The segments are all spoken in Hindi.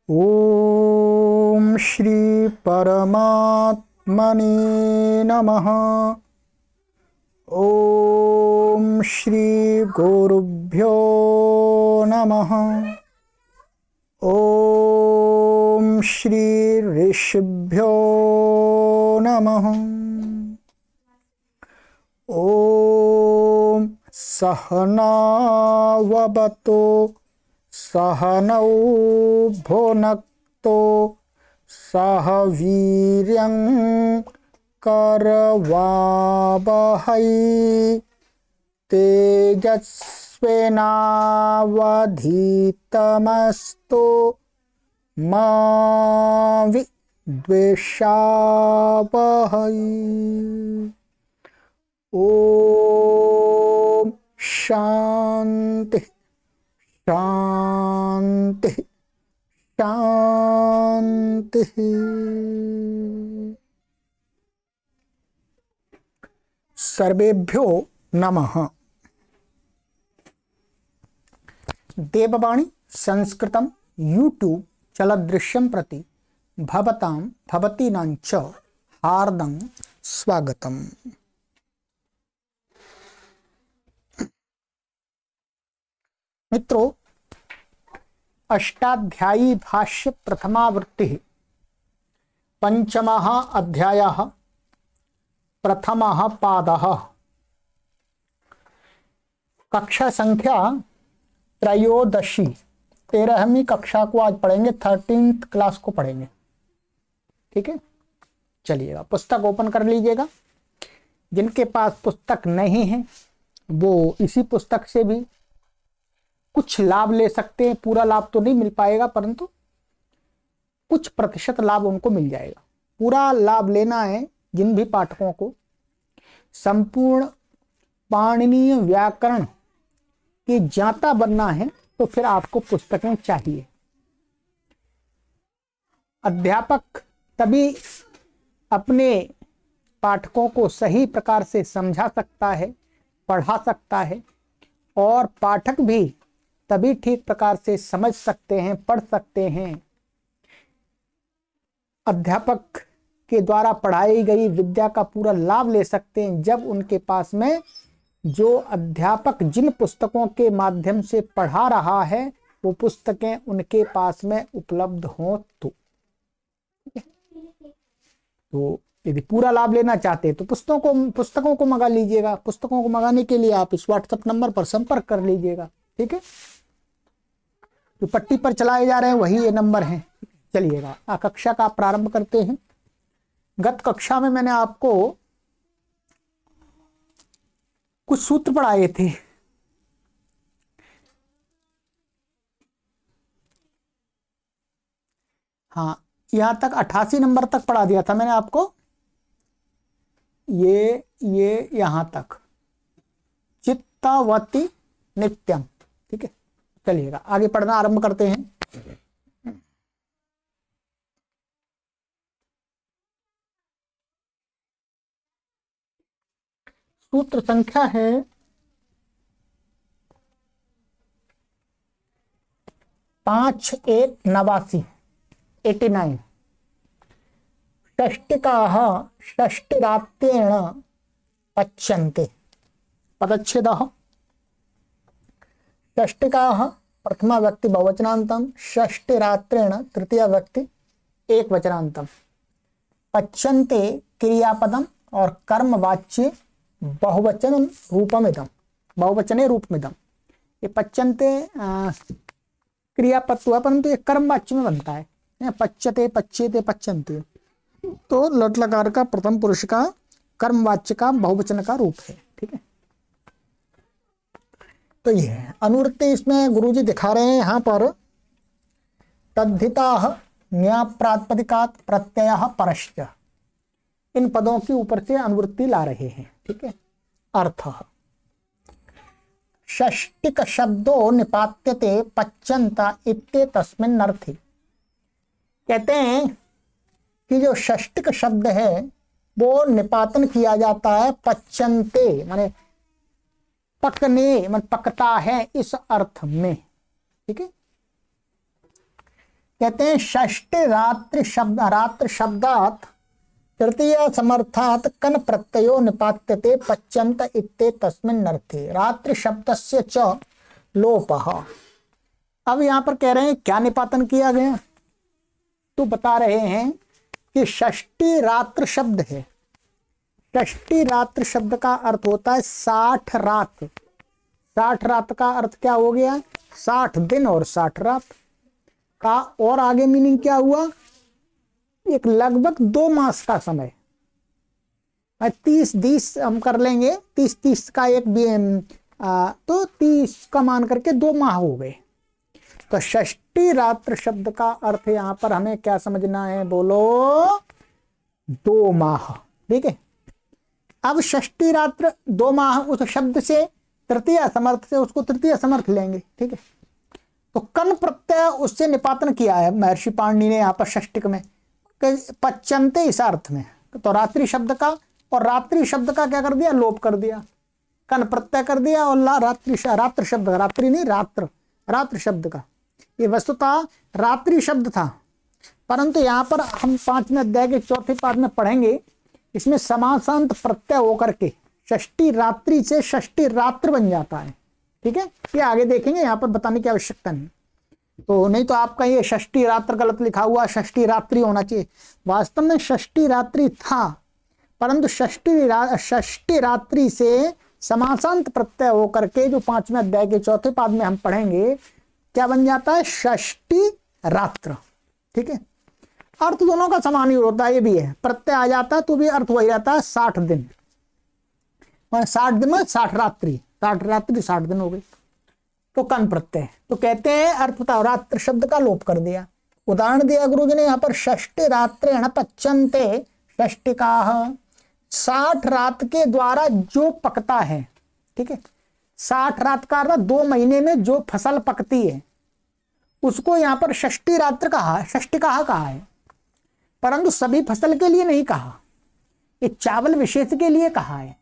ओम श्री परमात्मने नमः। ओम श्री गुरुभ्यो नमः। ओम श्री ऋषिभ्यो नमः। ओम सहनाववतु सहनौ भुनक्तु सह वीर्यं करवावहै तेजस्विनावधीतमस्तु मा विद्विषावहै। ओम शांति शांति शांति। सर्वेभ्यो नमः। देववाणी संस्कृतम यूट्यूब चलदृश्यम प्रति भवतां भवतीनां च हार्दं स्वागतम्। मित्रों, अष्टाध्यायी भाष्य प्रथमावृत्ति पंचमः अध्यायः प्रथमः पादः। कक्षा संख्या 13, 13वीं कक्षा को आज पढ़ेंगे। 13th क्लास को पढ़ेंगे। ठीक है, चलिएगा पुस्तक ओपन कर लीजिएगा। जिनके पास पुस्तक नहीं है वो इसी पुस्तक से भी कुछ लाभ ले सकते हैं। पूरा लाभ तो नहीं मिल पाएगा, परंतु कुछ प्रतिशत लाभ उनको मिल जाएगा। पूरा लाभ लेना है जिन भी पाठकों को संपूर्ण पाणिनीय व्याकरण के ज्ञाता बनना है तो फिर आपको पुस्तकें चाहिए। अध्यापक तभी अपने पाठकों को सही प्रकार से समझा सकता है, पढ़ा सकता है, और पाठक भी तभी ठीक प्रकार से समझ सकते हैं, पढ़ सकते हैं। अध्यापक के द्वारा पढ़ाई गई विद्या का पूरा लाभ ले सकते हैं जब उनके पास में जो अध्यापक जिन पुस्तकों के माध्यम से पढ़ा रहा है वो पुस्तकें उनके पास में उपलब्ध हों तो यदि पूरा लाभ लेना चाहते हैं तो पुस्तकों को मंगा लीजिएगा। पुस्तकों को मंगाने के लिए आप इस व्हाट्सएप नंबर पर संपर्क कर लीजिएगा। ठीक है, जो पट्टी पर चलाए जा रहे हैं वही ये नंबर है। चलिएगा कक्षा का प्रारंभ करते हैं। गत कक्षा में मैंने आपको कुछ सूत्र पढ़ाए थे। हाँ, यहां तक 88 नंबर तक पढ़ा दिया था मैंने आपको। ये यहां तक चित्तवती नित्यम। ठीक है, चलिएगा आगे पढ़ना आरंभ करते हैं। सूत्र संख्या है 5189। षष्टिकाः षष्टिरात्रेण पच्यन्ते। पदच्छेदः। षष्टिकाः प्रथमा व्यक्ति बहुवचनान्तं, षष्टिरात्रेण तृतीया व्यक्ति एकवचनान्तं। पच्यन्ते क्रियापदम और कर्मवाच्य बहुवचन रूपमिदम, बहुवचने रूपमिदम। ये पच्यन्ते क्रियापद हुआ परंतु ये कर्मवाच्य में बनता है। पच्यते, पच्येते, पच्यन्ते तो लट लकार का प्रथम पुरुष का कर्मवाच्य का बहुवचन का रूप है। ठीक है, तो ये है अनुवृत्ति। इसमें गुरुजी दिखा रहे हैं यहाँ पर तद्धिताः न्याप्रातिपदिकात् प्रत्ययः परश्च। इन पदों के ऊपर से अनुवृत्ति ला रहे हैं। ठीक है, अर्थ षष्टिक शब्दों निपात्यते पच्यन्ता इत्येतस्मिन् अर्थे। कहते हैं कि जो षष्टिक शब्द है वो निपातन किया जाता है पच्यन्ते माने पकने, मन पकता है, इस अर्थ में। ठीक है, कहते हैं षष्ठी रात्र शब्दात तृतीय समर्थात कन प्रत्ययो निपात्यते पच्यंत इत्ते तस्मिन् अर्थे रात्रि शब्दस्य च लोपः। अब यहाँ पर कह रहे हैं क्या निपातन किया गया, तो बता रहे हैं कि षष्ठी रात्र शब्द है। षष्ठी रात्र शब्द का अर्थ होता है 60 रात। 60 रात का अर्थ क्या हो गया, 60 दिन और 60 रात का, और आगे मीनिंग क्या हुआ, एक लगभग 2 मास का समय। 30 हम कर लेंगे, 30 का एक तो 30 का मान करके 2 माह हो गए। तो षष्ठी रात्र शब्द का अर्थ यहां पर हमें क्या समझना है, बोलो 2 माह। ठीक है, अब षष्ठी रात्र 2 माह, उस शब्द से तृतीय समर्थ से उसको तृतीय समर्थ लेंगे। ठीक है, तो कन प्रत्यय उससे निपातन किया है महर्षि पाणिनि ने यहाँ पर षष्टिक में, पच्यंते इस अर्थ में। तो रात्रि शब्द का और रात्रि शब्द का क्या कर दिया, लोप कर दिया, कन प्रत्यय कर दिया, और रात्र शब्द, रात्रि नहीं रात्र शब्द का, ये वस्तुतः रात्रि शब्द था, परंतु यहाँ पर हम 5वें अध्याय के 4थे पाद में पढ़ेंगे, इसमें समासांत प्रत्यय होकर के षष्ठी रात्रि से षष्ठी रात्र बन जाता है। ठीक है, ये आगे देखेंगे, यहाँ पर बताने की आवश्यकता नहीं। तो नहीं तो आपका ये षष्ठी रात्र गलत लिखा हुआ, षष्ठी रात्रि होना चाहिए। वास्तव में षष्ठी रात्रि था, परंतु षष्ठी रात्रि से समासांत प्रत्यय होकर के जो 5वें अध्याय के 4थे पाद में हम पढ़ेंगे क्या बन जाता है, षष्ठी रात्र। ठीक है, अर्थ दोनों का समान ही होता है, ये भी है, प्रत्यय आ जाता है तो भी अर्थ वही रहता है 60 दिन। 60 दिन में 60 रात्रि, 60 दिन हो गई, तो कन प्रत्यय। तो कहते हैं अर्थ था, रात्र शब्द का लोप कर दिया। उदाहरण दिया गुरु जी ने यहाँ पर, षष्ठी रात्रेण पच्यन्ते षष्टिकाः, 60 रात के द्वारा जो पकता है। ठीक है, 60 रात का 2 महीने में जो फसल पकती है उसको यहाँ पर षष्ठी रात्र कहा, षष्टिकाः कहा है, परंतु सभी फसल के लिए नहीं कहा, एक चावल विशेष के लिए कहा है।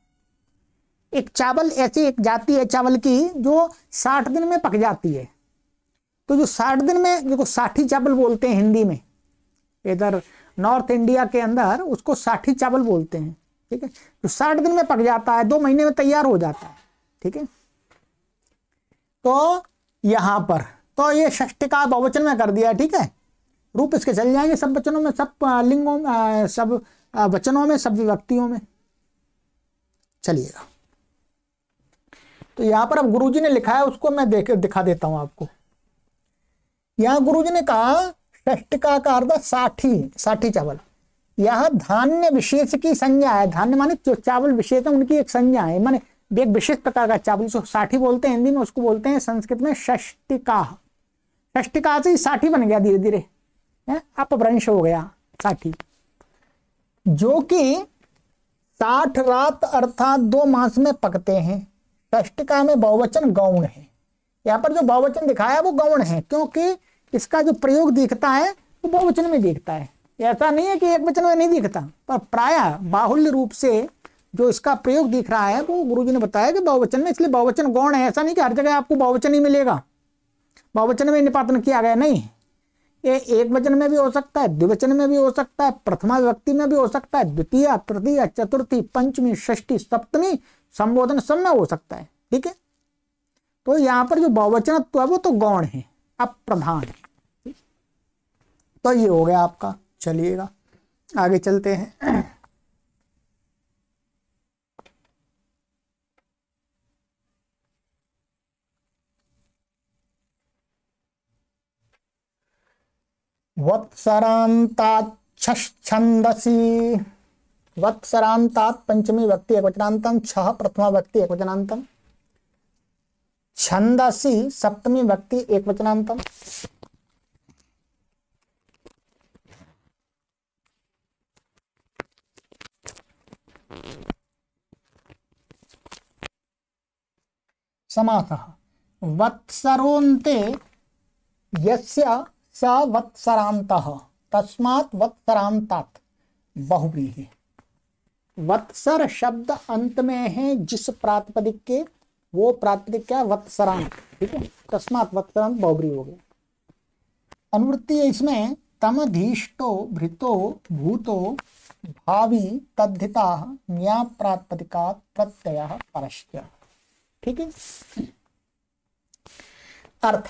एक चावल ऐसी एक जाति है चावल की जो 60 दिन में पक जाती है, तो जो 60 दिन में, जो साठी चावल बोलते हैं हिंदी में, इधर नॉर्थ इंडिया के अंदर उसको साठी चावल बोलते हैं। ठीक है, तो 60 दिन में पक जाता है, 2 महीने में तैयार हो जाता है। ठीक है, तो यहां पर तो ये षष्टिका बहुवचन में कर दिया। ठीक है, रूप इसके चल जाएंगे सब वचनों में, सब लिंगों में, सब वचनों में, सब विभक्तियों में चलिएगा। तो यहां पर अब गुरुजी ने लिखा है, उसको मैं दिखा देता हूं आपको। यहां गुरुजी ने कहा षष्टिका का अर्थ 60 चावल। यह धान्य विशेष की संज्ञा है, धान्य माने जो चावल विशेष है उनकी एक संज्ञा है, माने एक विशेष प्रकार का चावल, जो 60 बोलते हैं हिंदी में, उसको बोलते हैं संस्कृत में षष्टिका। षष्टिका से 60 बन गया, धीरे धीरे अपभ्रंश हो गया 60, जो कि 60 रात अर्थात 2 मास में पकते हैं। षष्टिका में बहुवचन गौण है, यहाँ पर जो बहुवचन दिखाया वो गौण है, क्योंकि इसका जो प्रयोग दिखता है वो बहुवचन में दिखता है। ऐसा नहीं है कि एक वचन में नहीं दिखता, पर प्रायः बाहुल्य रूप से जो इसका प्रयोग दिख रहा है वो गुरुजी ने बताया कि बहुवचन में, इसलिए बहुवचन गौण है। ऐसा नहीं कि हर जगह आपको बहुवचन ही मिलेगा, बहुवचन में निपातन किया गया, नहीं, ये एक वचन में भी हो सकता है, द्विवचन में भी हो सकता है, प्रथमा विभक्ति में भी हो सकता है, द्वितीय, तृतीय, चतुर्थी, पंचमी, षष्ठी, सप्तमी, संबोधन सब में हो सकता है। ठीक है, तो यहाँ पर जो बहुवचनत्व है वो तो गौण है, अप्रधान है। तो ये हो गया आपका। चलिएगा आगे चलते हैं। वत्सरांतात छंदसी, वत्सरांतात पंचमी व्यक्ति एकवचनांतम, छह प्रथमा व्यक्ति एकवचनांतम, छंदसी सप्तमी व्यक्ति एकवचनांतम। समासः वत्सरोन्ते यस्य स वत्सरान्तः तस्मात् वत्सरान्तात् बहुव्रीहि। वत्सर शब्द अंत में है जिस प्रातिपदिक के, वो प्रातिपदिक क्या, वत्सरांत। ठीक है, तस्मात् वत्सरांत बहुव्रीहि हो गया। अनुवृत्ति है इसमें तमधीष्टो भृतो भूतो भावी तद्धिता न्या प्रातिपदिका प्रत्यय परश्च। ठीक है। अर्थ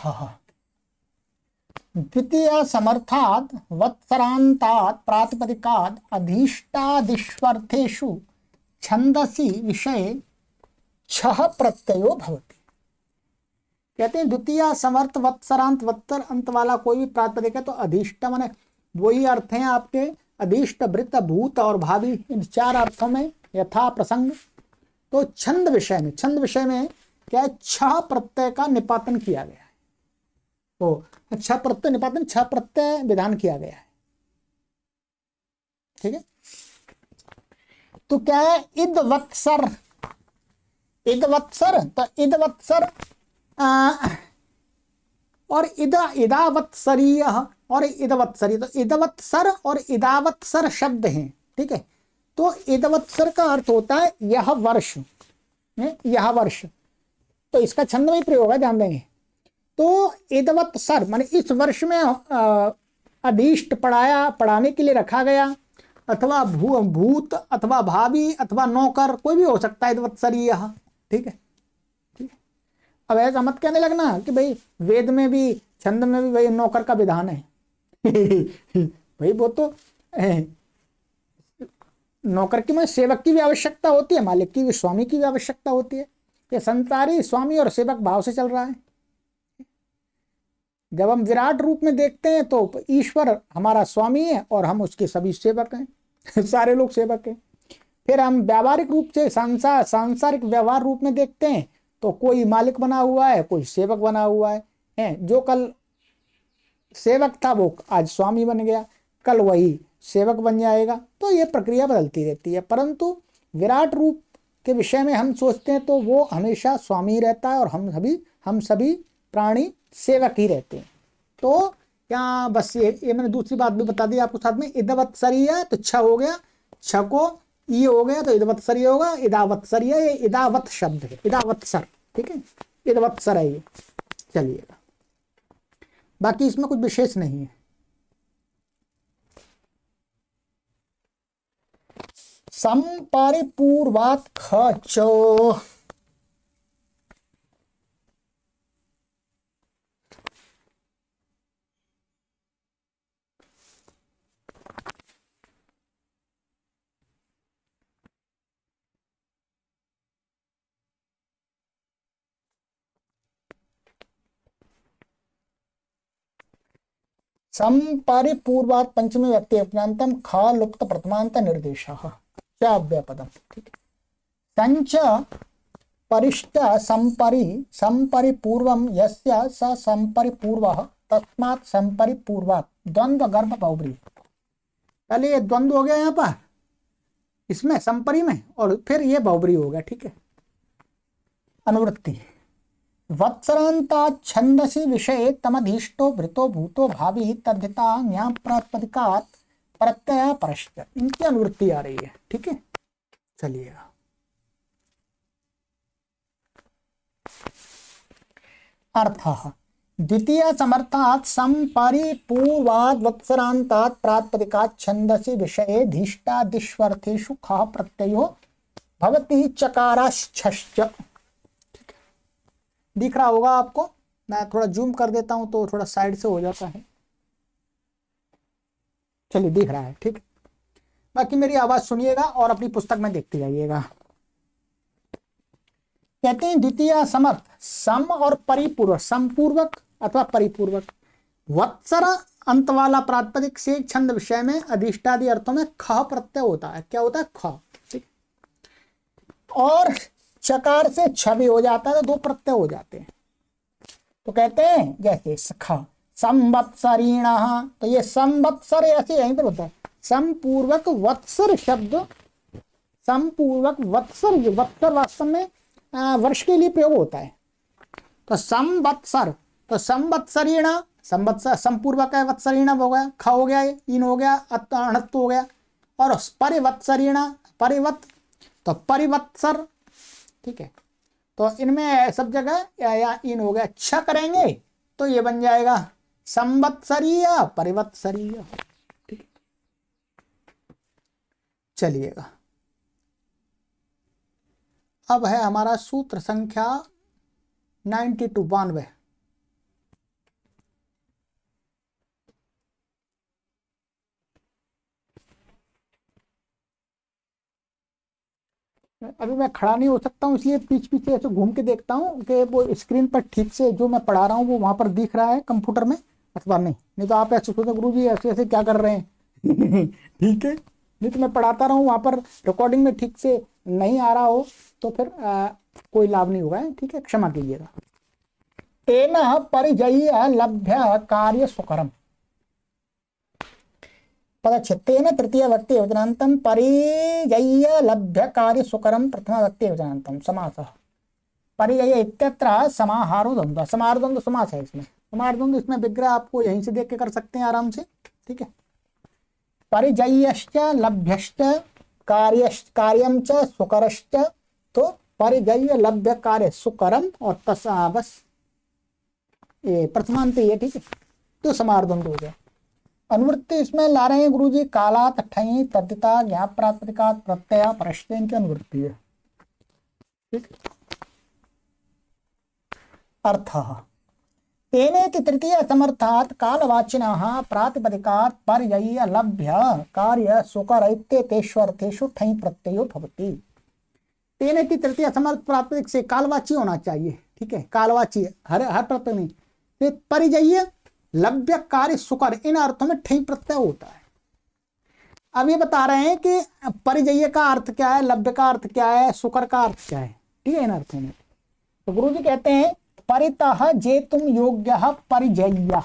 द्वितीय समर्थात् वत्सरान्तात् प्रातिपदिकात् अधीष्टादिष्वर्थेषु छंदसि विषये छह प्रत्ययो भवति। कहते हैं द्वितीय समर्थ वत्सरांत वत्सर अंत वाला कोई भी प्रातिपदिक है तो अधीष्ट माने वही अर्थ हैं आपके अधीष्ट वृत्त भूत और भावी, इन चार अर्थों में यथा प्रसंग। तो छंद विषय में क्या है, छह प्रत्यय का निपातन किया गया है। तो छह प्रत्यय निपातन, छह प्रत्यय विधान किया गया है। ठीक है। तो क्या है, इदवत्सर, इदवत्सर तो इदवत्सर और इदावत्सरीय और इदवत्सरी, तो इदवत्सर और इदावत्सर शब्द हैं। ठीक है। तो इदवत्सर का अर्थ होता है यह वर्ष, यह वर्ष, तो इसका छंद में प्रयोग है, ध्यान देंगे। तो इदवत्सर माने इस वर्ष में अधीष्ट पढ़ाने के लिए रखा गया, अथवा भूत अथवा भावी अथवा नौकर, कोई भी हो सकता है इदवत्सरी यह। ठीक है। अब ऐसा मत कहने लगना कि भाई वेद में भी छंद में भी भाई नौकर का विधान है। भाई वो तो नौकर की में सेवक की भी आवश्यकता होती है, मालिक की भी, स्वामी की भी आवश्यकता होती है। ये संसारी स्वामी और सेवक भाव से चल रहा है। जब हम विराट रूप में देखते हैं तो ईश्वर हमारा स्वामी है और हम उसके सभी सेवक हैं। सारे लोग सेवक हैं। फिर हम व्यावहारिक रूप से सांसारिक व्यवहार रूप में देखते हैं तो कोई मालिक बना हुआ है, कोई सेवक बना हुआ है। जो कल सेवक था वो आज स्वामी बन गया, कल वही सेवक बन जाएगा। तो ये प्रक्रिया बदलती रहती है। परंतु विराट रूप के विषय में हम सोचते हैं तो वो हमेशा स्वामी रहता है और हम सभी प्राणी सेवक ही रहते हैं। तो क्या बस ये मैंने दूसरी बात भी बता दी आपको साथ में। इदवत्सरीय तो छ हो गया, छ को ई हो गया तो इदवत्सरीय होगा। इदावत्सरीय, ये इदावत शब्द है, इदावत्सर। ठीक है। इदवत्सर है ये। चलिएगा, बाकी इसमें कुछ विशेष नहीं है। संपरिपूर्वात् खचो, संपरिपूर्वात् पंचमी व्यक्ति उपनांतम ख लुप्त प्रथमांत निर्देशः च अव्ययपदम। ठीक है। संच परिष्ट संपरिपूर्वम यस्य स संपरिपूर्वः तस्मात् संपरिपूर्वात् द्वंद्व गर्भ बहुब्री। पहले ये द्वंद्व हो गया यहाँ पर इसमें संपरि में, और फिर ये बहुब्री हो गया। ठीक है। अनुवृत्ति वत्सरांता छंदसि विषये तमधीष्टो भृतो भूतो भावी तद्धिता न्या प्रातिपदिकात् प्रत्यय परश्च। इनकी अनुवृत्ति आ रही है। ठीक है। चलिएगा, अर्थः द्वितीय समर्थात् संपरिपूर्वाद् वत्सरांतात् प्रातिपदिकात् छंदसि विषये धीष्टादिष्वर्थेषु खः प्रत्ययो भवति चकाराश्च। दिख रहा होगा आपको, मैं थोड़ा जूम कर देता हूं तो थोड़ा साइड से हो जाता है। चलिए, दिख रहा है। ठीक। बाकी मेरी आवाज सुनिएगा और अपनी पुस्तक में देखते जाइएगा। कहते हैं द्वितीय समर्थ सम और परिपूर्वक, समपूर्वक अथवा परिपूर्वक, वत्सर अंत वाला प्रातिपदिक से छंद विषय में अधिष्टादि अर्थों में ख प्रत्यय होता है। क्या होता है? ख। ठीक। और चकार से छ भी हो जाता है तो दो प्रत्यय हो जाते हैं। तो कहते हैं जैसे ख संवत्सरीण, तो ये संवत्सर ऐसे यहीं पर होता है। समपूर्वक वत्सर शब्द, समपूर्वक वत्सर, वत्सर वास्तव में वर्ष के लिए प्रयोग होता है। तो संवत्सर, तो संवत्सरीण, संवत्सर समपूर्वक है, वत्सरीण हो गया, ख हो गया, इन हो गया, अणत्व हो गया। और परिवत्सरीण, परिवत तो परिवत्सर। ठीक है। तो इनमें सब जगह या इन हो गया। छ करेंगे तो ये बन जाएगा संवत्सरीय परिवत्सरीय। ठीक, चलिएगा अब है हमारा सूत्र संख्या 92। अभी मैं खड़ा नहीं हो सकता हूँ, इसलिए पीछे पीछे ऐसे घूम के देखता हूँ कि वो स्क्रीन पर ठीक से जो मैं पढ़ा रहा हूँ वो वहां पर दिख रहा है कंप्यूटर में अथवा नहीं तो आप ऐसे सोचो गुरु जी ऐसे ऐसे क्या कर रहे हैं ठीक है, नहीं तो मैं पढ़ाता रहूँ वहां पर रिकॉर्डिंग में ठीक से नहीं आ रहा हो तो फिर कोई लाभ नहीं होगा। ठीक है, क्षमा कीजिएगा। तेन परिजय्य लभ्य कार्य सुकरम पदच्छेदेन तृतीय व्यक्ति वचनांतम परिजय्य लभ्य कार्य सुकरम प्रथम व्यक्ति वचनांतम समासः। परिजय्य इत्यत्र समाहारो द्वंद्व, समाहार द्वंद्व समास है इसमें। समाहार द्वंद्व इसमें विग्रह आपको यहीं से देख के कर सकते हैं आराम से। ठीक है, परिजय्यश्च लभ्यश्च कार्यम च सुकरश्च, तो परिजय्य लभ्य कार्य सुकरम और तसा बस ये प्रथमांत ये। ठीक है, तो समाहार द्वंद्व हो गया। अनुवृत्ति इसमें ला रहे हैं गुरुजी कालात ठई तद्दिता ज्ञाप प्रातिपदिकात प्रत्यय परश्चैन की अनुवृत्ति है। ठीक, अर्थः तेनेति तृतीय समर्थात् कालवाचिनः प्रातिपदिकात् पर्यय्य लभ्य कार्य सुकर इत्येतेष्वर्थेषु ठई प्रत्ययो भवति। तेनेति तृतीय समर्थ प्रातिपदिक से कालवाची होना चाहिए। ठीक है, कालवाची हर प्रत्यय नहीं, परिजय्य लभ्य कार्य सुकर इन अर्थों में ठई प्रत्यय होता है। अब ये बता रहे हैं कि परिजय्य का अर्थ क्या है, लभ्य का अर्थ क्या है, सुकर का अर्थ क्या है। ठीक है, इन अर्थों में तो गुरु जी कहते हैं परितः जेतुम योग्य परिजय्य,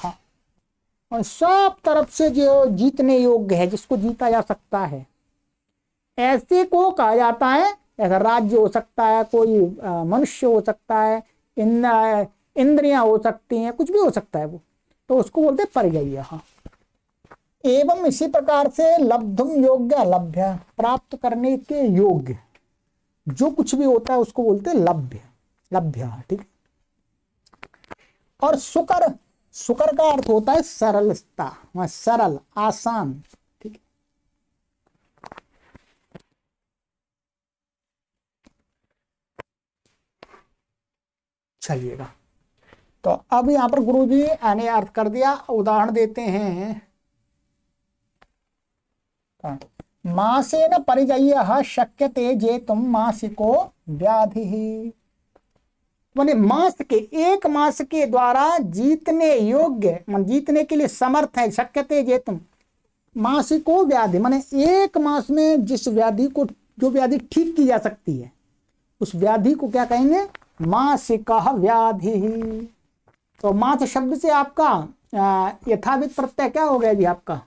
और सब तरफ से जो जीतने योग्य है, जिसको जीता जा सकता है, ऐसे को कहा जाता है। ऐसा राज्य हो सकता है, कोई मनुष्य हो सकता है, इंद्रियां हो सकती हैं, कुछ भी हो सकता है वो, तो उसको बोलते हैं परिजय्य। एवं इसी प्रकार से लब्धुम योग्य लभ्य, प्राप्त करने के योग्य जो कुछ भी होता है उसको बोलते हैं लभ्य, लभ्य। ठीक है, और सुकर, सुकर का अर्थ होता है सरलता, सरल आसान। ठीक है, चलिएगा तो अब यहां पर गुरुजी ने अर्थ कर दिया। उदाहरण देते हैं, मासेन परिजय्य शक्यते जेतुम मासिको व्याधि, माने मास के, एक मास के द्वारा जीतने योग्य, मान जीतने के लिए समर्थ है। शक्यते जेतुम मासिको व्याधि, माने एक मास में जिस व्याधि को, जो व्याधि ठीक की जा सकती है, उस व्याधि को क्या कहेंगे, मासिकः व्याधि। तो मास शब्द से आपका यथावित प्रत्यय क्या हो गया जी, आपका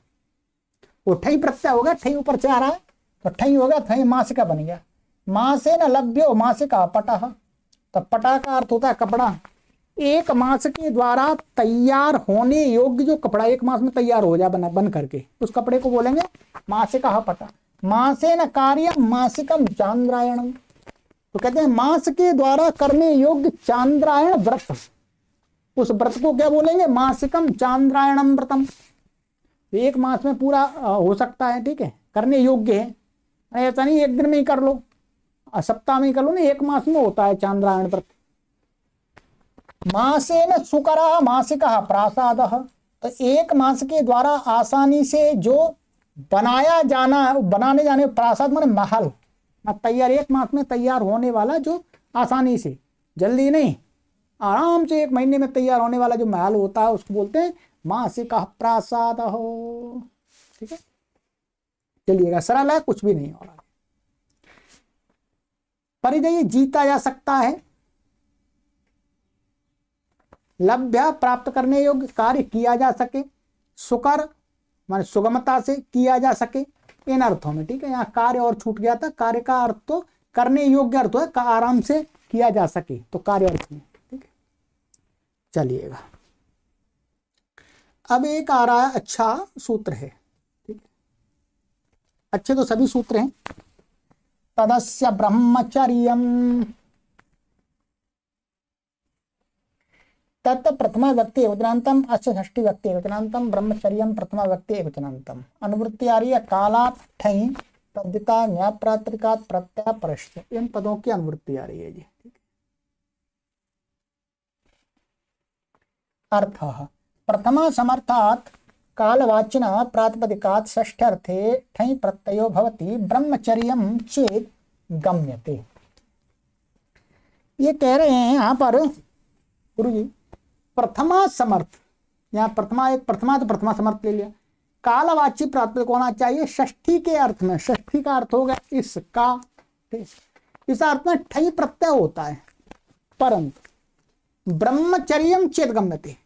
वो ठई प्रत्यय हो गया। ठई ऊपर से आ रहा है तो ठई हो गया, ठई मासिका बन गया। मासेन लभ्यो मासिका पटः, तो पटा का अर्थ होता है कपड़ा। एक मास के द्वारा तैयार होने योग्य जो कपड़ा एक मास में तैयार हो जाए बन करके, उस कपड़े को बोलेंगे मासिका पटा। मासेन कार्यम मासिकम चांद्रायणम, तो कहते हैं मास के द्वारा करने योग्य चांद्रायण व्रत, उस व्रत को क्या बोलेंगे, मासिकम चांद्रायणम व्रतम। एक मास में पूरा हो सकता है। ठीक है, करने योग्य है, ऐसा नहीं एक दिन में ही कर लो, सप्ताह में ही कर लो, नहीं एक मास में होता है चांद्रायण व्रत। मासेन सुकरः मासिकः प्रासादः, तो एक मास के द्वारा आसानी से जो बनाया जाना, बनाने जाने, प्रासाद माने महल, तैयार, एक मास में तैयार होने वाला जो आसानी से, जल्दी नहीं, आराम से एक महीने में तैयार होने वाला जो महल होता है उसको बोलते हैं मासिकः प्रासादः। ठीक है, चलिएगा, सरल है, कुछ भी नहीं हो रहा। परिजय्य जीता जा सकता है, लभ्य प्राप्त करने योग्य, कार्य किया जा सके, सुकर माने सुगमता से किया जा सके, इन अर्थों में। ठीक है, यहाँ कार्य और छूट गया था, कार्य का अर्थ तो करने योग्य अर्थ है, आराम से किया जा सके, तो कार्य अर्थ में। ठीक है, चलिएगा अब एक आ रहा है, अच्छा सूत्र है। ठीक है, अच्छे तो सभी सूत्र हैं। तदस्य ब्रह्मचर्यम, तत् प्रथमा व्यक्ति एकवचनान्तम अस्य षष्ठी व्यक्ति एकवचनान्तम ब्रह्मचर्यम प्रथमा व्यक्ति एकवचनान्तम। अनुवृत्ति आ रही है कालात ठई पद्यता न्यायप्रात्रिकात प्रत्यय परश्च, इन पदों की अनुवृत्ति आ रही है जी। अर्थः प्रथमा समर्थात् कालवाचिना प्रातिपदिकात् षष्ठ्यर्थे ठई प्रत्ययो भवति ब्रह्मचर्यम चेत् गम्यते। ये कह रहे हैं यहाँ पर गुरुजी प्रथमा समर्थ, यहाँ प्रथमा एक प्रथमा तो प्रथमा समर्थ ले लिया, कालवाची प्रातिपदिक होना चाहिए षष्ठी के अर्थ में। षष्ठी का अर्थ हो गया इसका, इस अर्थ में ठई प्रत्यय होता है। परंतु ब्रह्मचर्यम चेत गम्यते,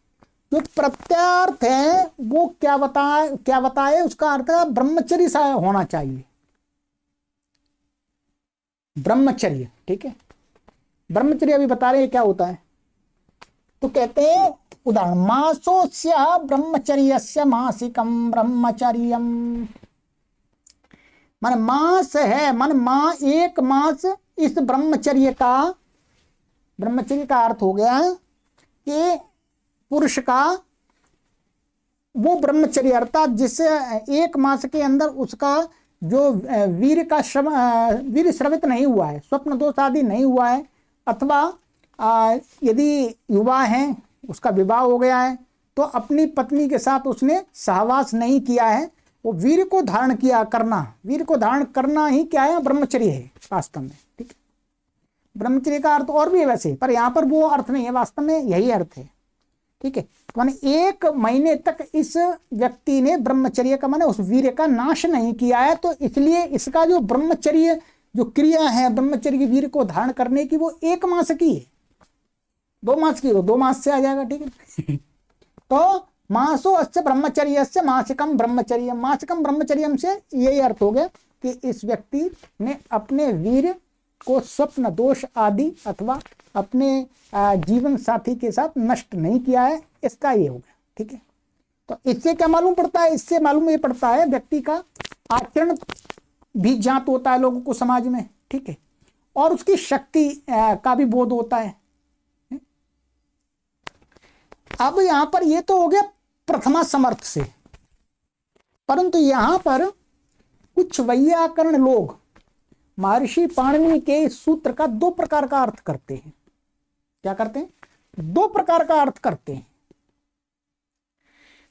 जो प्रत्यार्थ है वो क्या बताए उसका अर्थ ब्रह्मचर्य सा होना चाहिए। ब्रह्मचर्य, ठीक है, ब्रह्मचर्य अभी बता रहे हैं क्या होता है। तो कहते हैं उदाहरण मासोस्य ब्रह्मचर्यस्य मासिकम ब्रह्मचर्यम, मन मास है, मन एक मास, इस ब्रह्मचर्य का अर्थ हो गया कि पुरुष का वो ब्रह्मचर्य अर्थात जिससे एक मास के अंदर उसका जो वीर स्रवित नहीं हुआ है, स्वप्न दोष आदि नहीं हुआ है, अथवा यदि युवा है उसका विवाह हो गया है तो अपनी पत्नी के साथ उसने सहवास नहीं किया है, वो वीर को धारण करना ही क्या है, ब्रह्मचर्य है वास्तव में। ठीक है, ब्रह्मचर्य का अर्थ और भी है वैसे, पर यहाँ पर वो अर्थ नहीं है, वास्तव में यही अर्थ है। ठीक है, तो माने 1 महीने तक इस व्यक्ति ने ब्रह्मचर्य का माने उस वीर का नाश नहीं किया है, तो इसलिए इसका जो ब्रह्मचर्य जो क्रिया है ब्रह्मचर्य वीर को धारण करने की वो 1 मास की है, 2 मास की, 2 मास से आ जाएगा। ठीक है, तो मासो अस्य ब्रह्मचर्य से मासिकम ब्रह्मचर्यम से यही अर्थ हो गया कि इस व्यक्ति ने अपने वीर को स्वप्न दोष आदि अथवा अपने जीवन साथी के साथ नष्ट नहीं किया है, इसका ये हो गया। ठीक है, तो इससे क्या मालूम पड़ता है, इससे मालूम ये पड़ता है व्यक्ति का आचरण भी ज्ञात होता है लोगों को समाज में। ठीक है, और उसकी शक्ति का भी बोध होता है। अब यहां पर ये तो हो गया प्रथमा समर्थ से, परंतु यहां पर कुछ वैयाकरण लोग महर्षि पाणिनि के इस सूत्र का 2 प्रकार का अर्थ करते हैं। क्या करते हैं? 2 प्रकार का अर्थ करते हैं।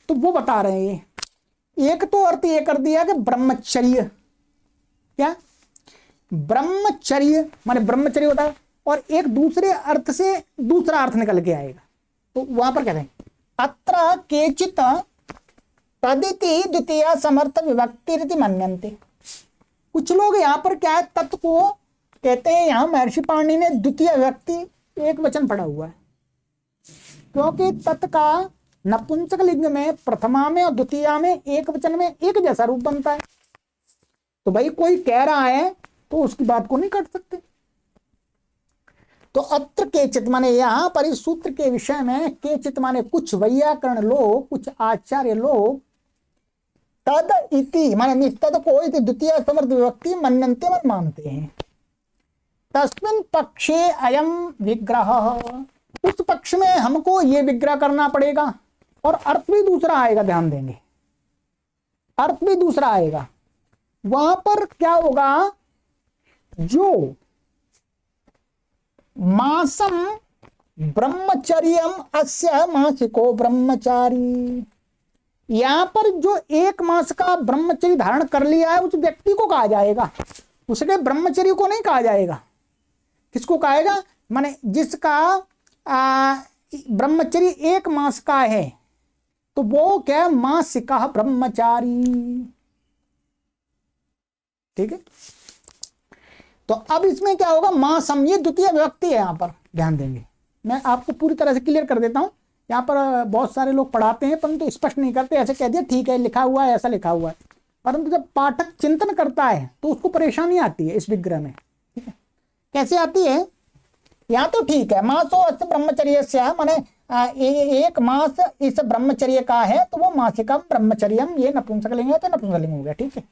तो वो बता रहे हैं, एक तो अर्थ ये कर दिया कि ब्रह्मचर्य, क्या ब्रह्मचर्य माने ब्रह्मचर्य होता है, और एक दूसरे अर्थ से दूसरा अर्थ निकल के आएगा। तो वहां पर कहते हैं अत्र केचित तदिति द्वितीय समर्थ विभक्ति रीति मन्यन्ते। कुछ लोग यहाँ पर क्या है, तत् को कहते हैं, यहाँ महर्षि पाणिनि ने द्वितीय व्यक्ति एक वचन पढ़ा हुआ है, क्योंकि तत् का नपुंसक लिंग में प्रथमा में और द्वितीया में एक वचन में एक जैसा रूप बनता है। तो भाई कोई कह रहा है तो उसकी बात को नहीं काट सकते। तो अत्र केचित माने यहाँ पर इस सूत्र के विषय में केचित माने कुछ वैयाकरण लोग, कुछ आचार्य लोग तद इति माने तद को इति द्वितीय समर्थ विभक्ति मन्यन्ते मन मानते हैं। तस्मिन् पक्षे अयम विग्रह, उस पक्ष में हमको ये विग्रह करना पड़ेगा, और अर्थ भी दूसरा आएगा, ध्यान देंगे अर्थ भी दूसरा आएगा। वहां पर क्या होगा, जो मासम ब्रह्मचर्यम अस्य मासिको ब्रह्मचारी, यहां पर जो 1 मास का ब्रह्मचर्य धारण कर लिया है उस व्यक्ति को कहा जाएगा, उसके ब्रह्मचर्य को नहीं कहा जाएगा। किसको कहेगा, माने जिसका ब्रह्मचर्य 1 मास का है तो वो क्या, मासिका ब्रह्मचारी। ठीक है, तो अब इसमें क्या होगा, मासम ये द्वितीय विभक्ति है, यहां पर ध्यान देंगे। मैं आपको पूरी तरह से क्लियर कर देता हूं। यहाँ पर बहुत सारे लोग पढ़ाते हैं परंतु स्पष्ट नहीं करते, ऐसे कह दिया ठीक है लिखा हुआ है, ऐसा लिखा हुआ है, परंतु जब पाठक चिंतन करता है तो उसको परेशानी आती है इस विग्रह में। ठीक है, कैसे आती है, यहाँ तो ठीक है मासो अस्य ब्रह्मचर्य से माने 1 मास इस ब्रह्मचर्य का है तो वो मासिकम ब्रह्मचर्यम, ये नपुंसकलिंग है तो नपुंसकलिंग हो गया। ठीक है,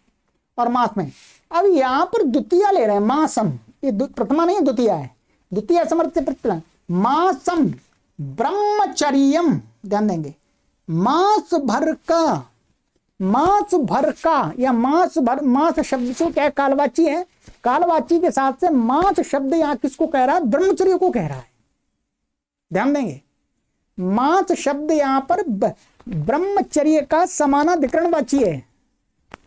और मास में अब यहाँ पर द्वितीय ले रहे हैं, मासम, ये प्रथमा नहीं है द्वितीय है, द्वितीय समर्थ से प्रत्यय मासम, ब्रह्मचर्यम, ध्यान देंगे, मास भर का या मास भर, मास शब्द से क्या कालवाची है, कालवाची के साथ से मास शब्द यहां किसको कह रहा है, ब्रह्मचर्य को कह रहा है। ध्यान देंगे, मास शब्द यहां पर ब्रह्मचर्य का समानाधिकरणवाची है,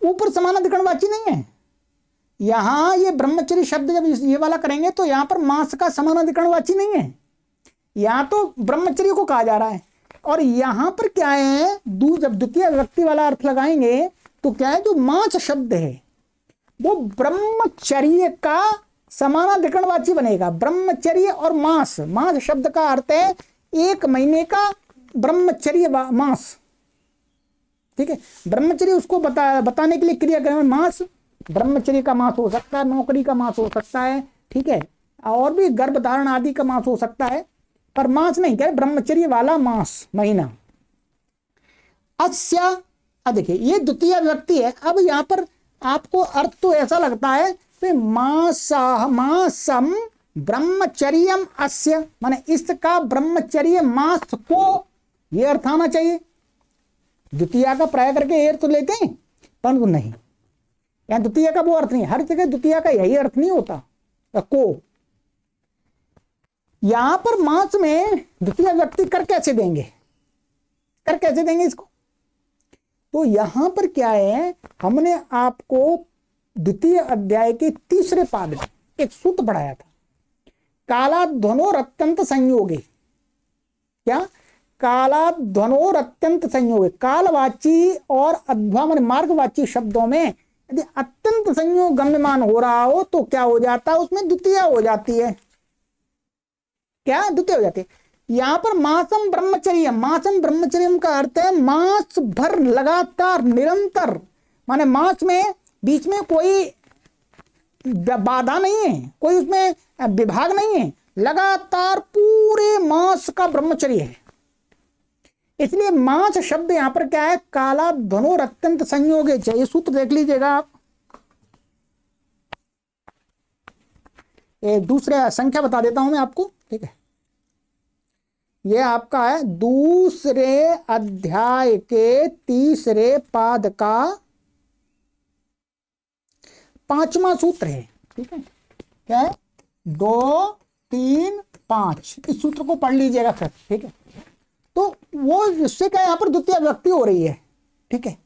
ऊपर समानाधिकरणवाची नहीं है। यहां ये ब्रह्मचर्य शब्द जब ये वाला करेंगे तो यहां पर मास का समानाधिकरणवाची नहीं है, यहां तो ब्रह्मचर्य को कहा जा रहा है। और यहां पर क्या है, जब द्वितीय विभक्ति वाला अर्थ लगाएंगे तो क्या है, जो मास शब्द है वो ब्रह्मचर्य का समानाधिकरणवाची बनेगा। ब्रह्मचर्य और मास, मास शब्द का अर्थ है 1 महीने का ब्रह्मचर्य मास, ठीक है। ब्रह्मचर्य उसको बताने के लिए क्रियाक्रम मास, ब्रह्मचर्य का मास हो सकता है, नौकरी का मास हो सकता है, ठीक है, और भी गर्भधारण आदि का मास हो सकता है, पर मास नहीं, क्या ब्रह्मचर्य वाला मास, महीना। अस्या, देखिए ये द्वितीय विभक्ति है। अब यहां पर आपको अर्थ तो ऐसा लगता है कि मासम ब्रह्मचर्यम अस्य, माने इसका ब्रह्मचर्य मास को, ये अर्थ आना चाहिए। द्वितीय का प्राय करके ये अर्थ लेते हैं, परंतु नहीं, यहाँ द्वितीय का वो अर्थ नहीं, हर जगह द्वितीय का यही अर्थ नहीं होता को। यहां पर मास में द्वितीय व्यक्ति कर कैसे देंगे, कर कैसे देंगे इसको, तो यहां पर क्या है, हमने आपको द्वितीय अध्याय के 3रे पाद में एक सूत्र पढ़ाया था, कालाध्वनोर अत्यंत संयोगे, क्या, कालाध्वनोर अत्यंत संयोग, कालवाची और अध्वा मार्गवाची शब्दों में यदि अत्यंत संयोग गम्यमान हो रहा हो तो क्या हो जाता है, उसमें द्वितीय हो जाती है, क्या द्वितीय हो जाती है। यहां पर मासम ब्रह्मचर्य, मासम ब्रह्मचर्य का अर्थ है मास भर लगातार निरंतर, माने मास में बीच में कोई बाधा नहीं है, कोई उसमें विभाग नहीं है, लगातार पूरे मास का ब्रह्मचर्य है। इसलिए मास शब्द यहां पर क्या है, काला धनोर अत्यंत संयोग है। ये सूत्र देख लीजिएगा आप, एक दूसरे संख्या बता देता हूं मैं आपको, ठीक है। ये आपका है दूसरे अध्याय के 3रे पाद का 5वां सूत्र है, ठीक है। क्या है, 2, 3, 5, इस सूत्र को पढ़ लीजिएगा फिर, ठीक है। तो वो इससे क्या, यहां पर द्वितीय विभक्ति हो रही है, ठीक है।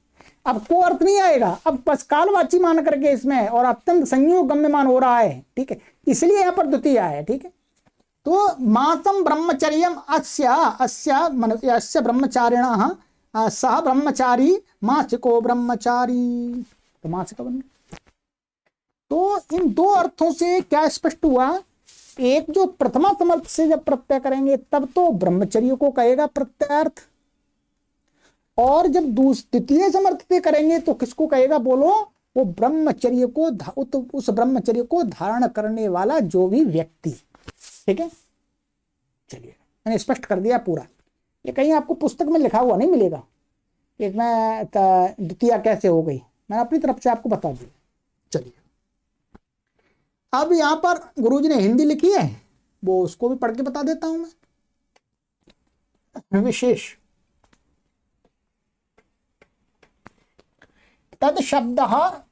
अब को अर्थ नहीं आएगा, अब बस कालवाची मान करके इसमें, और अत्यंत संयोग गम्यमान हो रहा है, ठीक है, इसलिए यहां पर द्वितीय है, ठीक है। तो मासम ब्रह्मचर्यम अस्य ब्रह्मचारिणः सह ब्रह्मचारी मासिको ब्रह्मचारी, तो मासिक बन गया। तो इन 2 अर्थों से क्या स्पष्ट हुआ, एक जो प्रथमा समर्थ से जब प्रत्यय करेंगे तब तो ब्रह्मचर्य को कहेगा प्रत्ययार्थ, और जब द्वितीय समर्थ से करेंगे तो किसको कहेगा, बोलो, वो ब्रह्मचर्य को, उस ब्रह्मचर्य को धारण करने वाला जो भी व्यक्ति, ठीक है। चलिए मैंने स्पष्ट कर दिया पूरा, ये कहीं आपको पुस्तक में लिखा हुआ नहीं मिलेगा इसमें द्वितीय कैसे हो गई, मैंने अपनी तरफ से आपको बता दिया। चलिए अब यहां पर गुरुजी ने हिंदी लिखी है, वो उसको भी पढ़ के बता देता हूं मैं। विशेष तद शब्द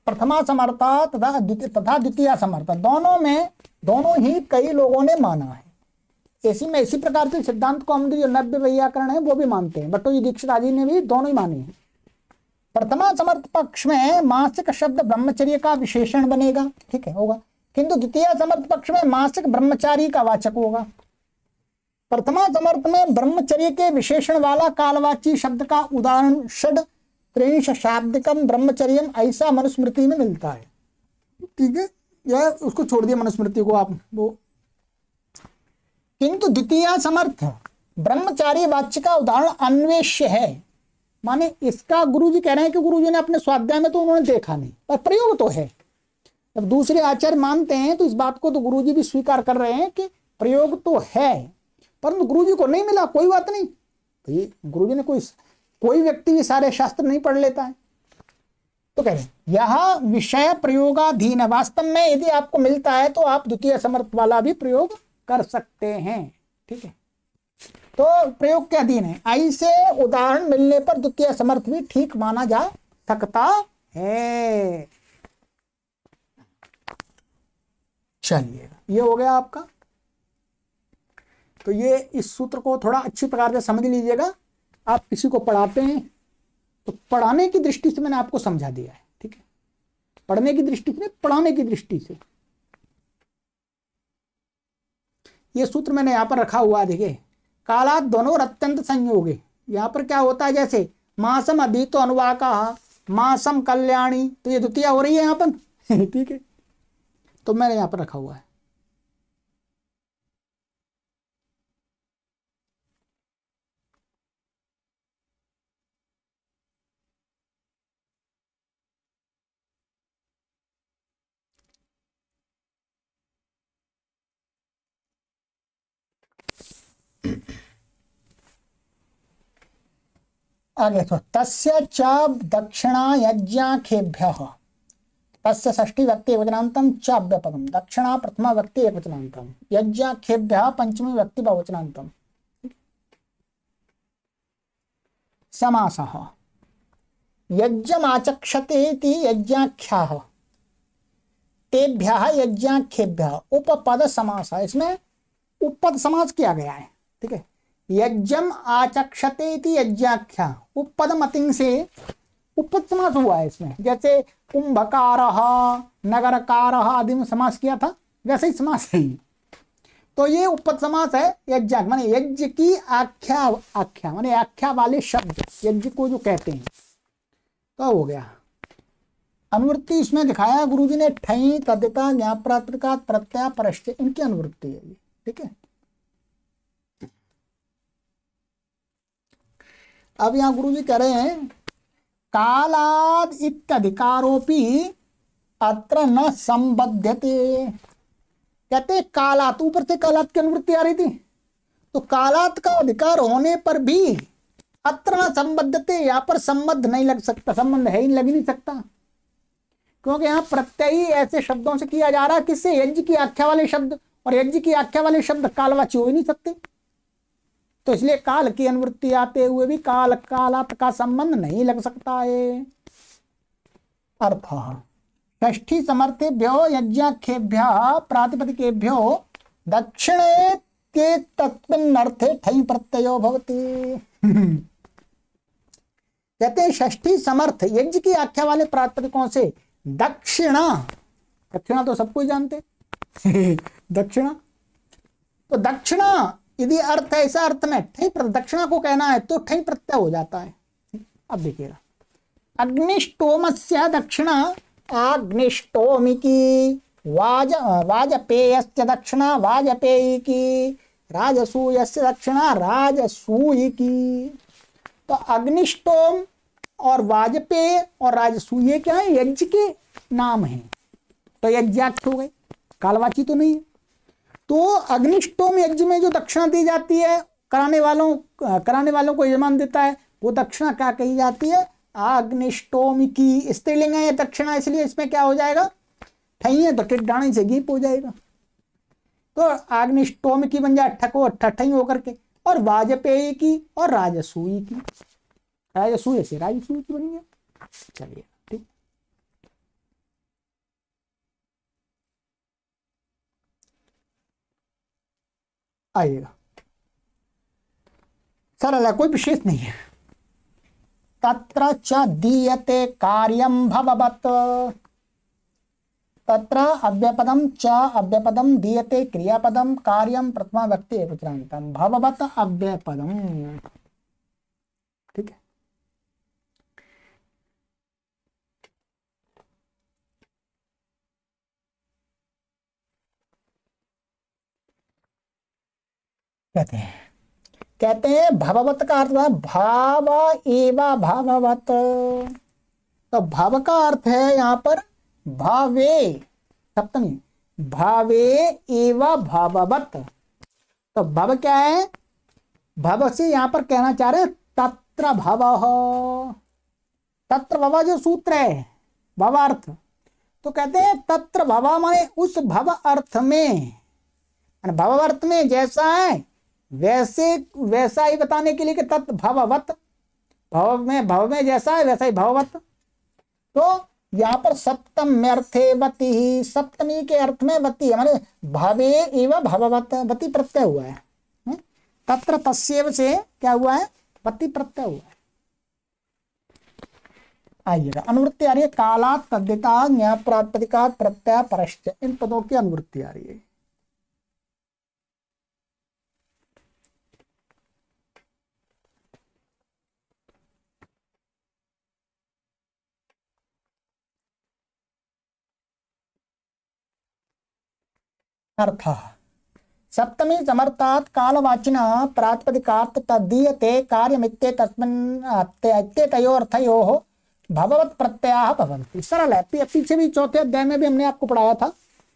प्रथमा समर्था तथा द्वितीय समर्था, दोनों ही कई लोगों ने माना है। इसी प्रकार से सिद्धांत कौमुदी जो नव्य वैयाकरण है वो भी मानते हैं, भट्टोजी दीक्षित आदि ने भी दोनों ही माने हैं। प्रथमा समर्थ पक्ष में मासिक शब्द ब्रह्मचर्य का विशेषण बनेगा, ठीक है, होगा, किंतु द्वितीय समर्थ पक्ष में मासिक ब्रह्मचारी का वाचक होगा। प्रथमा समर्थ में ब्रह्मचर्य के विशेषण वाला कालवाची शब्द का उदाहरण षड त्रिंश शाब्दिकम ब्रह्मचर्यम ऐसा मनुस्मृति में मिलता है, ठीक है, या उसको छोड़ दिया मनुस्मृति को आप वो। किंतु द्वितीय समर्थ ब्रह्मचारी वाच्य का उदाहरण अन्वेष्य है, माने इसका गुरुजी कह रहे हैं कि गुरुजी ने अपने स्वाध्याय में तो उन्होंने देखा नहीं, पर प्रयोग तो है। जब दूसरे आचार्य मानते हैं तो इस बात को तो गुरुजी भी स्वीकार कर रहे हैं कि प्रयोग तो है, परंतु गुरुजी को नहीं मिला, कोई बात नहीं, तो गुरुजी ने कोई व्यक्ति भी सारे शास्त्र नहीं पढ़ लेता है। तो कह रहे हैं यह विषय प्रयोगाधीन है, वास्तव में यदि आपको मिलता है तो आप द्वितीय समर्थ वाला भी प्रयोग कर सकते हैं, ठीक है। तो प्रयोग के अधीन है। आई से उदाहरण मिलने पर द्वितीय समर्थ भी ठीक माना जा सकता है। चलिए ये हो गया आपका। तो ये इस सूत्र को थोड़ा अच्छी प्रकार से समझ लीजिएगा। आप किसी को पढ़ाते हैं तो पढ़ाने की दृष्टि से मैंने आपको समझा दिया है, ठीक है, पढ़ने की दृष्टि से, पढ़ाने की दृष्टि से। ये सूत्र मैंने यहां पर रखा हुआ है, देखिए, कालात दोनों अत्यंत संयोगे। यहां पर क्या होता है, जैसे मासम अधीतो अनुवाका, मासम कल्याणी, तो ये द्वितीय हो रही है यहां पर ठीक है, तो मैंने यहां पर रखा हुआ है। आगे तो तस्य च दक्षिणा यज्ञाखेभ्यः, तस्य षष्ठी व्यक्ति एकवचनान्तं च अव्यपदम्, दक्षिणा प्रथमा व्यक्ति एकवचनान्तं, यज्ञाखेभ्यः पंचमी व्यक्ति बहुवचनान्तं। समासः यज्ञमाचक्षते इति यज्ञाख्याः, तेभ्यः यज्ञाखेभ्यः उपपद समास। इसमें उपपद समास किया गया है, ठीक है। यज्ञम आचक्षते इति यज्ञाख्या, उपपद मतिंग से उपपद समास हुआ है इसमें। जैसे कुंभकारः, नगरकारः आदि में समास किया था, वैसे ही समास है। तो ये उपपद समास है। यज्ञ माने यज्ञ की आख्या, आख्या माने आख्या वाले शब्द, यज्ञ को जो कहते हैं, तो हो गया। अनुवृत्ति इसमें दिखाया गुरुजी ने, ठई, तद्धिता, ज्ञाप्रात्मिका, प्रत्यय, परश्चय, इनकी अनुवृत्ति है ये, ठीक है। अब यहां गुरुजी कह रहे हैं कालाद इत्यधिकारोपि अत्र न संबध्यते। कहते कालात, ऊपर से कालात की अनुवृत्ति आ रही थी, तो कालात का अधिकार होने पर भी अत्र न संबद्धते, यहां पर संबद्ध नहीं लग सकता, संबंध है ही लग नहीं सकता, क्योंकि यहाँ प्रत्यय ही ऐसे शब्दों से किया जा रहा है किससे, यज्ञ की आख्या वाले शब्द, और यज्ञ की आख्या वाले शब्द कालवाची हो ही नहीं सकते। तो इसलिए काल की अनुवृत्ति आते हुए भी काल कालात का संबंध नहीं लग सकता है। अर्थ षष्ठी समर्थेभ्यो यज्ञाख्येभ्यः प्रातिपदिकेभ्यो दक्षिणे के तत्त्वन्नर्थे ठई प्रत्ययो भवति कहते हैं षष्ठी समर्थ यज्ञ की आख्या वाले प्रातिपदिकों से दक्षिणा, दक्षिणा तो सबको जानते दक्षिणा, तो दक्षिणा यदि अर्थ है ऐसा अर्थ में ठई दक्षिणा को कहना है तो ठई प्रत्यय हो जाता है। अब देखिएगा, अग्निष्टोमस्य दक्षिणा अग्निष्टोमिकी, वाजपेयस्य दक्षिणा वाजपेयिकी, राजसूयस्य दक्षिणा राजसूयिकी। तो अग्निष्टोम और वाजपेय और राजसूय क्या है, यज्ञ के नाम है, तो यज्ञाख्य हो गए, कालवाची तो नहीं है। तो अग्निष्टोम यज्ञ में जो दक्षिणा दी जाती है, कराने वालों को यजमान देता है, वो दक्षिणा क्या कही जाती है, अग्निष्टोम की। स्त्रीलिंग है ये दक्षिणा, इसलिए इसमें क्या हो जाएगा, ठई है तो टिड्डाणी से गीप हो जाएगा, तो अग्निष्टोम की बन जाए ठको ठई होकर के, और वाजपेयी की और राजसूई की, राजसूय से राजसूय की बन गया। चलिए ठीक, आइएगा, सरल है, कोई विशेष नहीं है। तत्र च दीयते कार्यम भववत्, तत्र अव्यपदम च अव्यपदम दीयते क्रियापदम कार्यम प्रथमा व्यक्ति एकवचनान्तं भववत् अव्यपदम, ठीक है। कहते हैं भववत् का अर्थ है भाव एवा भाववत्, तो भाव का अर्थ है यहाँ पर भावे, सप्तमी, भावे एवा भाववत्। तो भव क्या है, भव से यहाँ पर कहना चाह रहे हैं तत्र भवः, तत्र भव जो सूत्र है भव अर्थ, तो कहते हैं तत्र भव माने उस भव अर्थ में, भव अर्थ में जैसा है वैसे वैसा ही बताने के लिए कि तत् भववत, भव में जैसा है वैसा ही भववत। तो यहाँ पर सप्तम अर्थे वती ही, सप्तमी के अर्थ में वती है, माने भवे एवं भववत, वती प्रत्यय हुआ है। तत्र तस्यैव से क्या हुआ है, वती प्रत्यय हुआ है। आइएगा अनुवृत्ति आ रही है, कालात तद्धिता न्याय प्रातिपदिकात प्रत्यय परश्च, इन पदों की अनुवृत्ति आ रही है। अर्थ सप्तमी समर्थात् कालवाचिना प्रातिपदिकात् तद्दीयते कार्यमित्ते तस्मिन्नर्थयोः भववत् प्रत्ययाः भवन्ति। सरल है, पीछे भी चौथे अध्याय में भी हमने आपको पढ़ाया था।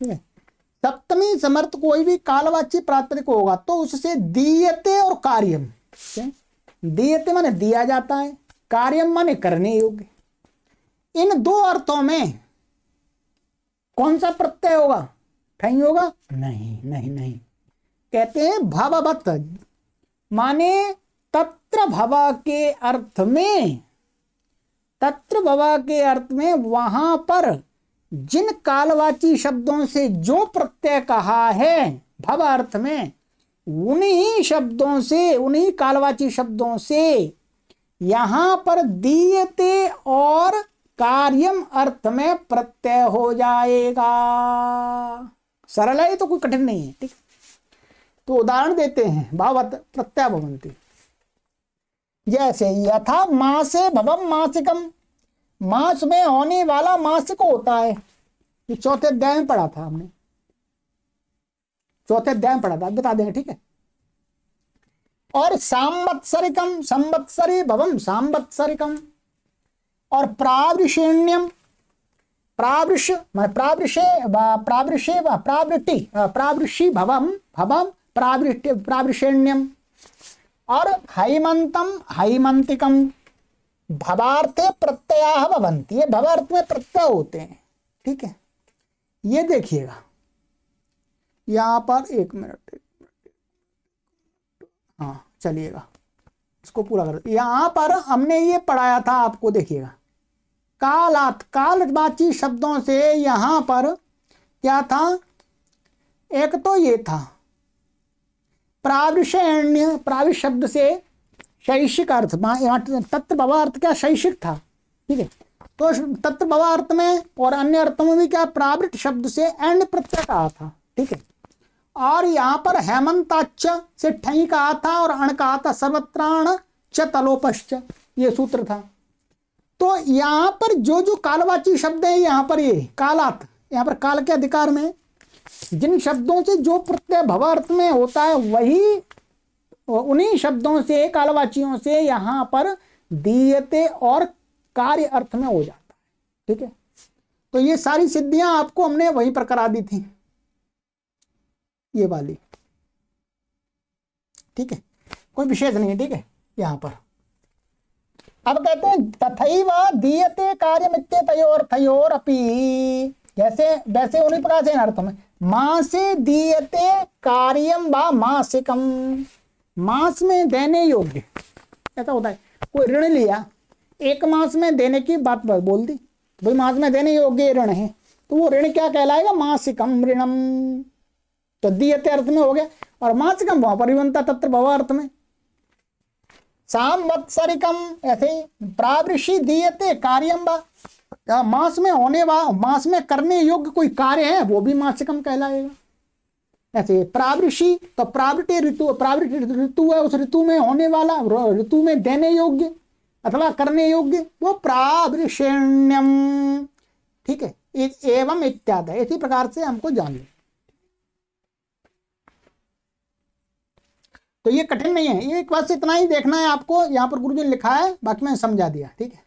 सप्तमी समर्थ कोई भी कालवाची प्रातिपदिक होगा तो उससे दीयते और कार्यम, दीयते माने दिया जाता है, कार्यम माने करने योग्य, इन दो अर्थों में कौन सा प्रत्यय होगा, ठई होगा? नहीं नहीं नहीं, कहते हैं भववत, माने तत्र भवा के अर्थ में, तत्र भवा के अर्थ में वहां पर जिन कालवाची शब्दों से जो प्रत्यय कहा है भव अर्थ में, उन्हीं शब्दों से, उन्हीं कालवाची शब्दों से यहां पर दीयते और कार्यम अर्थ में प्रत्यय हो जाएगा। सरल है, तो कोई कठिन नहीं है। ठीक, तो उदाहरण देते हैं, भावत प्रत्यय भवन्ति, जैसे यथा मासे भवम मासिकम, मास में होने वाला मासिक होता है, ये चौथे अध्याय में पढ़ा था हमने, चौथे अध्याय में पढ़ा था, बता देंगे। ठीक है, और सांवत्सरिकम, संवत्सरी भवम सांवत्सरिकम, और प्रावृषेण्यम, प्रावृष प्रावृषे प्रावृषे प्रावृति प्रावृषि भवम भवम प्रावृषेण्यम, और हैमंतम हैमंतिकम, भवार्थे प्रत्ययाः भवन्ति, ये भवार्थ में प्रत्यय होते हैं। ठीक है, ये देखिएगा यहां पर, एक मिनट, हाँ चलिएगा इसको पूरा कर, यहां पर हमने ये पढ़ाया था आपको, देखिएगा कालात, कालवाची शब्दों से यहां पर क्या था, एक तो ये था प्राविषेण्य, प्राविश शब्द से शैक्षिक अर्थ, तत्व भवार्थ क्या शैक्षिक था। ठीक है, तो तत्व भवार्थ में और अन्य अर्थों में भी क्या प्रावृत शब्द से एंड प्रत्यय कहा था। ठीक है, और यहाँ पर हेमंताच से ठई कहा था और अण कहा था, सर्वत्राण च तलोपश्च, ये सूत्र था। तो यहाँ पर जो जो कालवाची शब्द है, यहाँ पर ये कालात, यहाँ पर काल के अधिकार में जिन शब्दों से जो प्रत्यय भवार्थ में होता है, वही उन्हीं शब्दों से, कालवाचियों से यहाँ पर दीयते और कार्य अर्थ में हो जाता है। ठीक है, तो ये सारी सिद्धियां आपको हमने वहीं पर करा दी थी, ये वाली। ठीक है, कोई विशेष नहीं है। ठीक है, यहां पर अब कहते हैं तथैव दीयते कार्यमित्येतयोरर्थयोर अपि, जैसे वैसे उन्हीं प्रकार से अर्थों में, मासे दीयते कार्यम व मासिकम, मास में देने योग्य, ऐसा होता है, कोई ऋण लिया, एक मास में देने की बात बोल दी, भाई मास में देने योग्य ऋण है, तो वो ऋण क्या कहलाएगा, मासिकम ऋणम, तो दीयते अर्थ में हो गया, और मासिकम वहां पर भी बनता तत्र भव अर्थ में। सांवत्सरिकम ऐसे ही, प्रावृषि दीयते कार्यम व, मास में होने वाला, मास में करने योग्य कोई कार्य है, वो भी मासिकम कहलाएगा। ऐसे प्रावृषि, तो प्रावृति ऋतु, प्रावृति ऋतु है, उस ऋतु में होने वाला, ऋतु में देने योग्य अथवा करने योग्य, वो प्रावृषेण्यम। ठीक है, एवं इत्यादि, इसी प्रकार से हमको जान लें। तो ये कठिन नहीं है, ये एक बात से इतना ही देखना है आपको, यहां पर गुरुजी ने लिखा है, बाकी मैंने समझा दिया। ठीक है,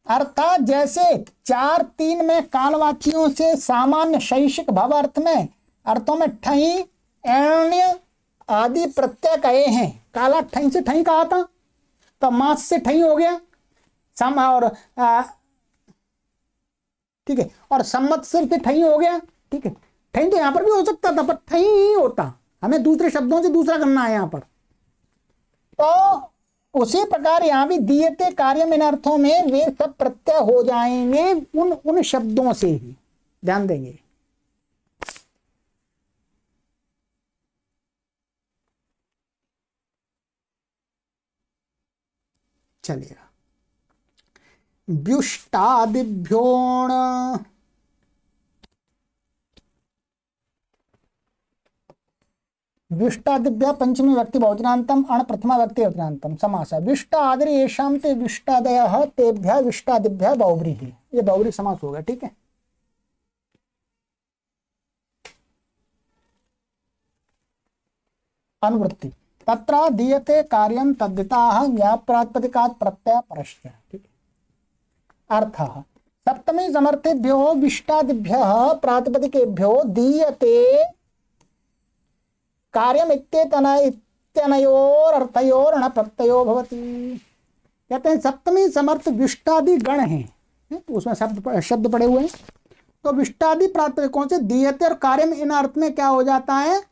अर्थात जैसे 4-3 में कालवाचियों से सामान्य शैक्षिक भव अर्थ में अर्थों में ठई, एण्य आदि प्रत्यय कहे हैं। काला ठई से ठई कहा था, तो मास से ठई हो गया, सम और ठीक है, और संवत्सर से ठई हो गया। ठीक है, ठई तो यहां पर भी हो सकता था, पर ठई नहीं होता, हमें दूसरे शब्दों से दूसरा करना है यहां पर। तो उसी प्रकार यहां भी दीयते कार्यम इन अर्थों में वे सब प्रत्यय हो जाएंगे उन उन शब्दों से ही, ध्यान देंगे। चलिएगा, व्युष्टादिभ्योण व्युष्टादिभ्य पंचमी व्यक्ति बहुवचनान्तम अण प्रथमा व्यक्ति बहुवचनान्तम समास। व्युष्टादिर येषां ते व्युष्टादयः तेभ्यः व्युष्टादिभ्यः बहुव्रीहि, ये बहुव्रीहि समास होगा, ठीक है। अनुवृत्ति तत्र दीयते कार्यं तद्धिताः ज्ञाप्रातिपदिकात् प्रत्यय परस्य, ठीक है। अर्थः सप्तमी समर्थेभ्यो विष्टादिभ्यः प्रातिपदिकेभ्यो दीयते कार्यम इत्यनयोर अर्थयोर अण प्रत्ययो भवति। कहते हैं सप्तमी समर्थ विष्टादि गण हैं, उसमें शब्द पड़े हुए हैं, तो विष्टादि प्रातिपदिकों से दीयते और कार्यम इन अर्थ में क्या हो जाता है,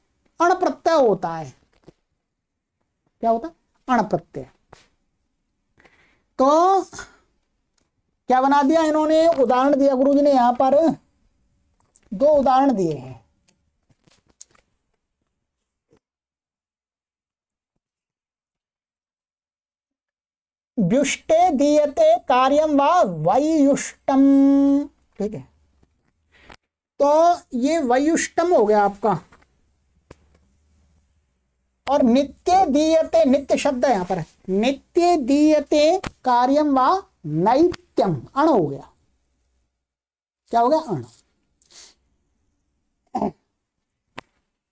अण प्रत्यय होता है। क्या होता है, अण प्रत्यय। तो क्या बना दिया इन्होंने, उदाहरण दिया गुरुजी ने, यहां पर दो उदाहरण दिए हैं। व्युष्टे दीयते कार्यम वा वयुष्टम, ठीक है। तो ये वयुष्टम हो गया आपका, और नित्य दीयते, नित्य शब्द है यहां पर, नित्य दीयते कार्यम वा नैत्यम, अण हो गया। क्या हो गया, अण।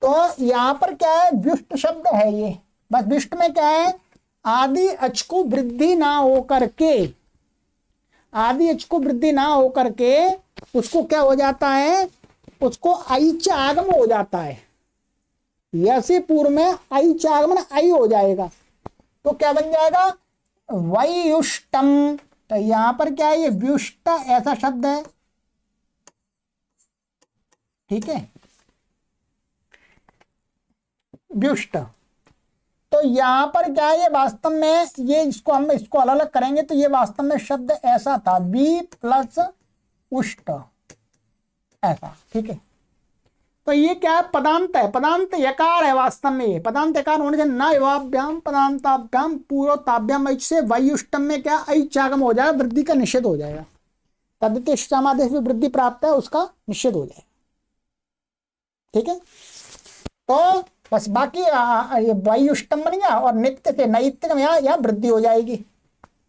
तो यहां पर क्या है, व्युष्ट शब्द है ये, बस व्युष्ट में क्या है, आदि अच को वृद्धि ना होकर के, आदि अच को वृद्धि ना होकर के उसको क्या हो जाता है, उसको ऐच आगम हो जाता है। यसे पूर्व में ऐच आगमन आई हो जाएगा, तो क्या बन जाएगा, वयुष्टम। तो यहां पर क्या है, ये व्युष्ट ऐसा शब्द है, ठीक है, व्युष्ट। तो यहां पर क्या है, ये वास्तव में ये इसको हम इसको अलग अलग करेंगे तो ये वास्तव में शब्द ऐसा था, बी प्लस उष्ट, ऐसा, ठीक है। तो ये क्या है, पदांत है, पदांत यकार है वास्तव में, ये पदांत यकार होने से न युवाभ्याम पदांताभ्याम पूर्वताभ्याम ऐच से वयुष्टम में क्या ऐचागम हो जाएगा, वृद्धि का निषेध हो जाएगा। तद्धिते समादेश में वृद्धि प्राप्त है, उसका निषेध हो जाएगा, ठीक है। तो बस बाकी ये वयुष्टम बन गया, और नित्य से नैत्य में यहाँ वृद्धि हो जाएगी।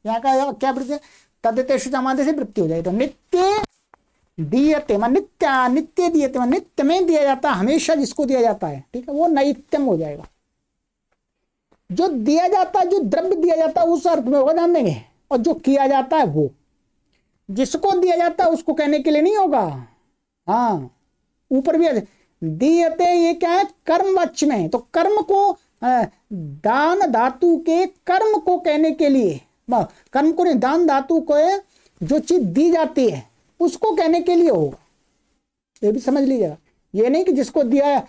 यहाँ का क्या वृद्धि, तद्धिते समादेश से वृद्धि हो जाएगी। तो नित्य दीयते में नित्य, नित्य दीयते में नित्य में दिया जाता है, हमेशा जिसको दिया जाता है, ठीक है, वो नैत्यम हो जाएगा। जो दिया जाता है, जो द्रव्य दिया जाता है उस अर्थ में होगा, ध्यान देंगे। और जो किया जाता है वो, जिसको दिया जाता है उसको कहने के लिए नहीं होगा। हाँ, ऊपर भी दीयते, ये क्या है, कर्म वच्च में, तो कर्म को, दान धातु के कर्म को कहने के लिए, कर्म को नहीं, दान धातु को जो चीज दी जाती है उसको कहने के लिए होगा, ये भी समझ लीजिएगा। ये नहीं कि जिसको दिया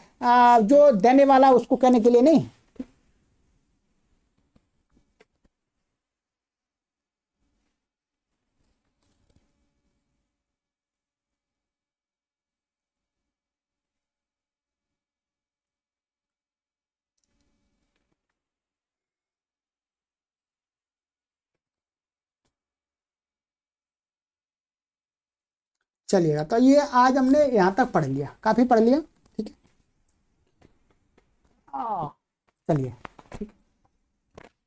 जो देने वाला उसको कहने के लिए नहीं। चलिएगा, तो ये आज हमने यहां तक पढ़ लिया, काफी पढ़ लिया, ठीक है। चलिए, ठीक।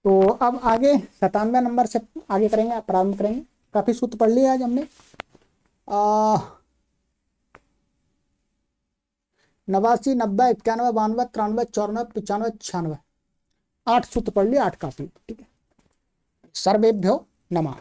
तो अब आगे 97 नंबर से आगे करेंगे, प्रारंभ करेंगे। काफी सूत्र पढ़ लिया आज हमने। 89, 90, 91, 92, 93, 94, 95, 96, 8 सूत्र पढ़ लिया, 8 काफी, ठीक है। सर्वेभ्यो नमः।